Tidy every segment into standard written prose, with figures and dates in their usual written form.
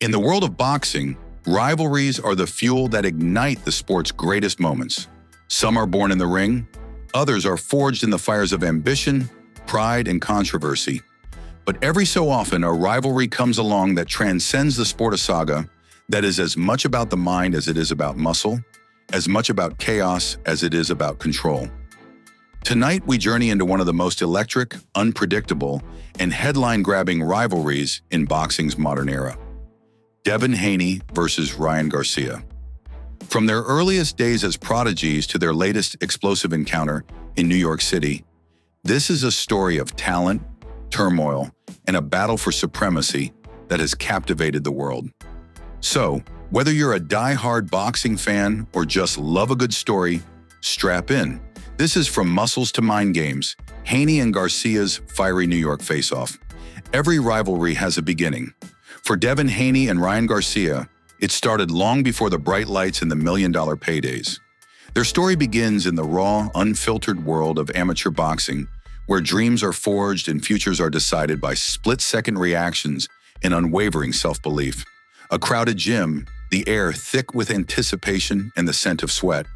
In the world of boxing, rivalries are the fuel that ignite the sport's greatest moments. Some are born in the ring, others are forged in the fires of ambition, pride, and controversy. But every so often, a rivalry comes along that transcends the sport of saga, that is as much about the mind as it is about muscle, as much about chaos as it is about control. Tonight, we journey into one of the most electric, unpredictable, and headline-grabbing rivalries in boxing's modern era. Devin Haney versus Ryan Garcia. From their earliest days as prodigies to their latest explosive encounter in New York City, this is a story of talent, turmoil, and a battle for supremacy that has captivated the world. So, whether you're a die-hard boxing fan or just love a good story, strap in. This is From Muscles to Mind Games, Haney and Garcia's fiery New York face-off. Every rivalry has a beginning. For Devin Haney and Ryan Garcia, it started long before the bright lights and the million-dollar paydays. Their story begins in the raw, unfiltered world of amateur boxing, where dreams are forged and futures are decided by split-second reactions and unwavering self-belief. A crowded gym, the air thick with anticipation and the scent of sweat.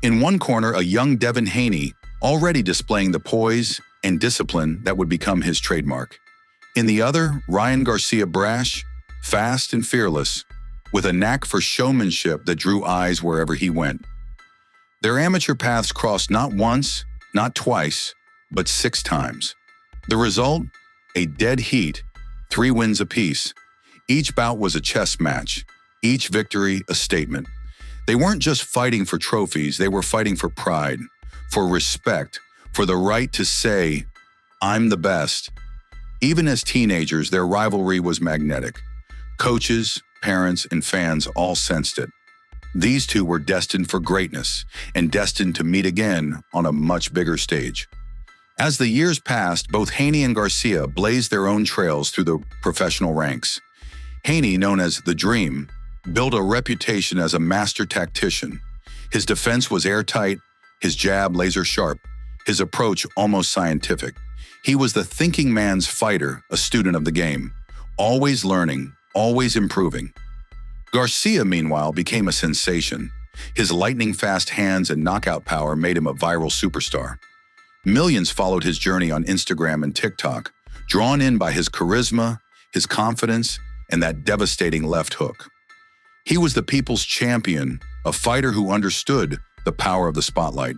In one corner, a young Devin Haney, already displaying the poise and discipline that would become his trademark. In the other, Ryan Garcia, brash, fast, and fearless, with a knack for showmanship that drew eyes wherever he went. Their amateur paths crossed not once, not twice, but 6 times. The result? A dead heat, 3 wins apiece. Each bout was a chess match, each victory a statement. They weren't just fighting for trophies, they were fighting for pride, for respect, for the right to say, "I'm the best." Even as teenagers, their rivalry was magnetic. Coaches, parents, and fans all sensed it. These two were destined for greatness and destined to meet again on a much bigger stage. As the years passed, both Haney and Garcia blazed their own trails through the professional ranks. Haney, known as the Dream, built a reputation as a master tactician. His defense was airtight, his jab laser-sharp, his approach almost scientific. He was the thinking man's fighter, a student of the game, always learning, always improving. Garcia, meanwhile, became a sensation. His lightning-fast hands and knockout power made him a viral superstar. Millions followed his journey on Instagram and TikTok, drawn in by his charisma, his confidence, and that devastating left hook. He was the people's champion, a fighter who understood the power of the spotlight.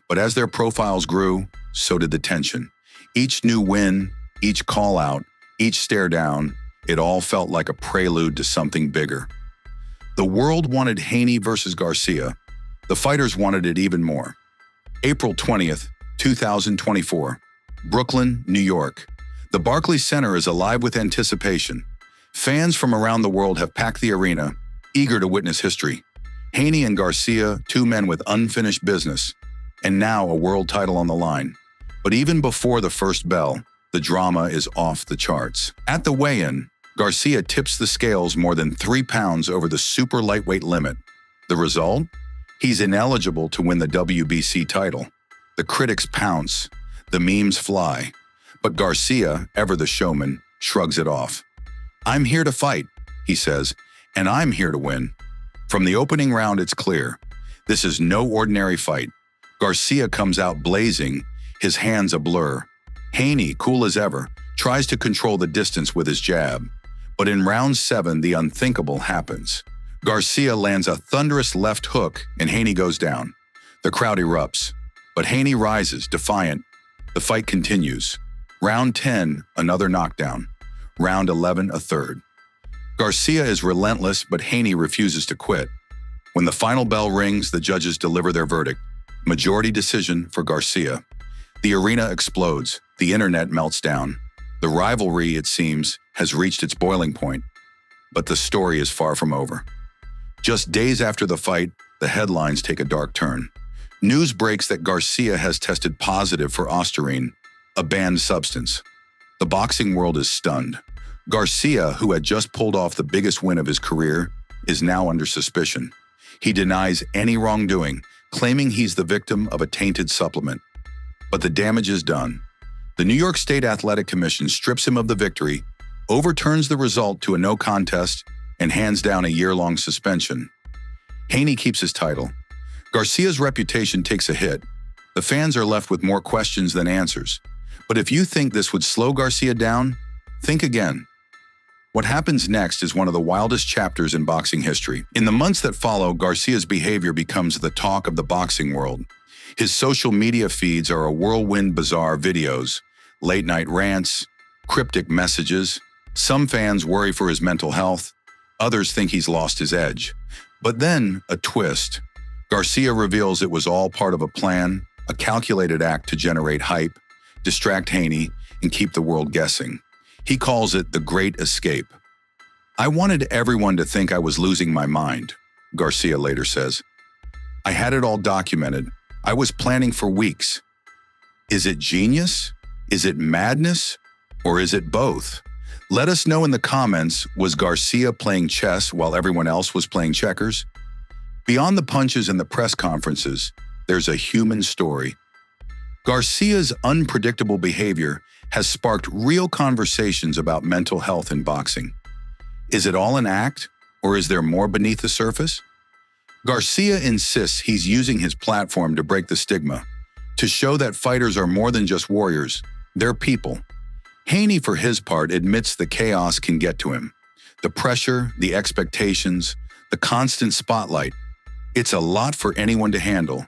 But as their profiles grew, so did the tension. Each new win, each call-out, each stare-down, it all felt like a prelude to something bigger. The world wanted Haney versus Garcia. The fighters wanted it even more. April 20th, 2024, Brooklyn, New York. The Barclays Center is alive with anticipation. Fans from around the world have packed the arena, eager to witness history. Haney and Garcia, 2 men with unfinished business, and now a world title on the line. But even before the first bell, the drama is off the charts. At the weigh-in, Garcia tips the scales more than 3 pounds over the super lightweight limit. The result? He's ineligible to win the WBC title. The critics pounce, the memes fly, but Garcia, ever the showman, shrugs it off. "I'm here to fight," he says, "and I'm here to win." From the opening round, it's clear. This is no ordinary fight. Garcia comes out blazing, his hands a blur. Haney, cool as ever, tries to control the distance with his jab. But in round 7, the unthinkable happens. Garcia lands a thunderous left hook and Haney goes down. The crowd erupts, but Haney rises, defiant. The fight continues. Round 10, another knockdown. Round 11, a third. Garcia is relentless, but Haney refuses to quit. When the final bell rings, the judges deliver their verdict. Majority decision for Garcia. The arena explodes. The internet melts down. The rivalry, it seems, has reached its boiling point. But the story is far from over. Just days after the fight, the headlines take a dark turn. News breaks that Garcia has tested positive for ostarine, a banned substance. The boxing world is stunned. Garcia, who had just pulled off the biggest win of his career, is now under suspicion. He denies any wrongdoing, claiming he's the victim of a tainted supplement. But the damage is done. The New York State Athletic Commission strips him of the victory, overturns the result to a no contest, and hands down a year-long suspension. Haney keeps his title. Garcia's reputation takes a hit. The fans are left with more questions than answers. But if you think this would slow Garcia down, think again. What happens next is one of the wildest chapters in boxing history. In the months that follow, Garcia's behavior becomes the talk of the boxing world. His social media feeds are a whirlwind bizarre videos, late-night rants, cryptic messages. Some fans worry for his mental health. Others think he's lost his edge. But then, a twist. Garcia reveals it was all part of a plan, a calculated act to generate hype, distract Haney, and keep the world guessing. He calls it the Great Escape. "I wanted everyone to think I was losing my mind," Garcia later says. "I had it all documented. I was planning for weeks." Is it genius? Is it madness? Or is it both? Let us know in the comments, was Garcia playing chess while everyone else was playing checkers? Beyond the punches and the press conferences, there's a human story. Garcia's unpredictable behavior has sparked real conversations about mental health in boxing. Is it all an act, or is there more beneath the surface? Garcia insists he's using his platform to break the stigma, to show that fighters are more than just warriors, they're people. Haney, for his part, admits the chaos can get to him. The pressure, the expectations, the constant spotlight. It's a lot for anyone to handle.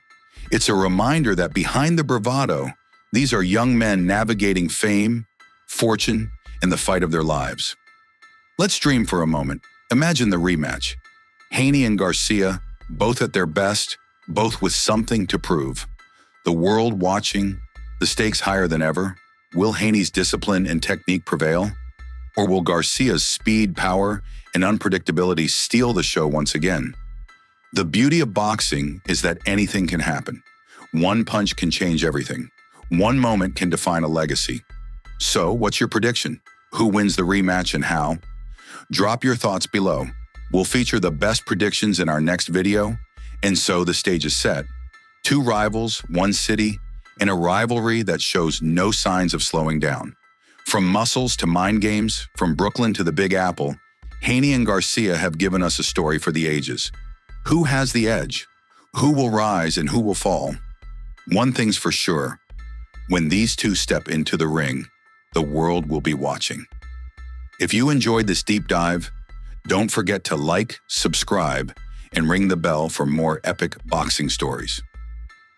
It's a reminder that behind the bravado, these are young men navigating fame, fortune, and the fight of their lives. Let's dream for a moment. Imagine the rematch. Haney and Garcia, both at their best, both with something to prove. The world watching, the stakes higher than ever. Will Haney's discipline and technique prevail? Or will Garcia's speed, power, and unpredictability steal the show once again? The beauty of boxing is that anything can happen. One punch can change everything. One moment can define a legacy. So, what's your prediction? Who wins the rematch and how? Drop your thoughts below. We'll feature the best predictions in our next video. And so the stage is set. Two rivals, one city, and a rivalry that shows no signs of slowing down. From muscles to mind games, from Brooklyn to the Big Apple, Haney and Garcia have given us a story for the ages. Who has the edge? Who will rise and who will fall? One thing's for sure. When these two step into the ring, the world will be watching. If you enjoyed this deep dive, don't forget to like, subscribe, and ring the bell for more epic boxing stories.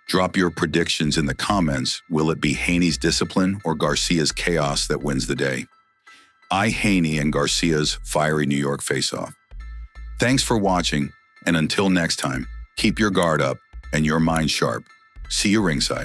Drop your predictions in the comments. Will it be Haney's discipline or Garcia's chaos that wins the day? Haney and Garcia's fiery New York face-off. Thanks for watching, and until next time, keep your guard up and your mind sharp. See you ringside.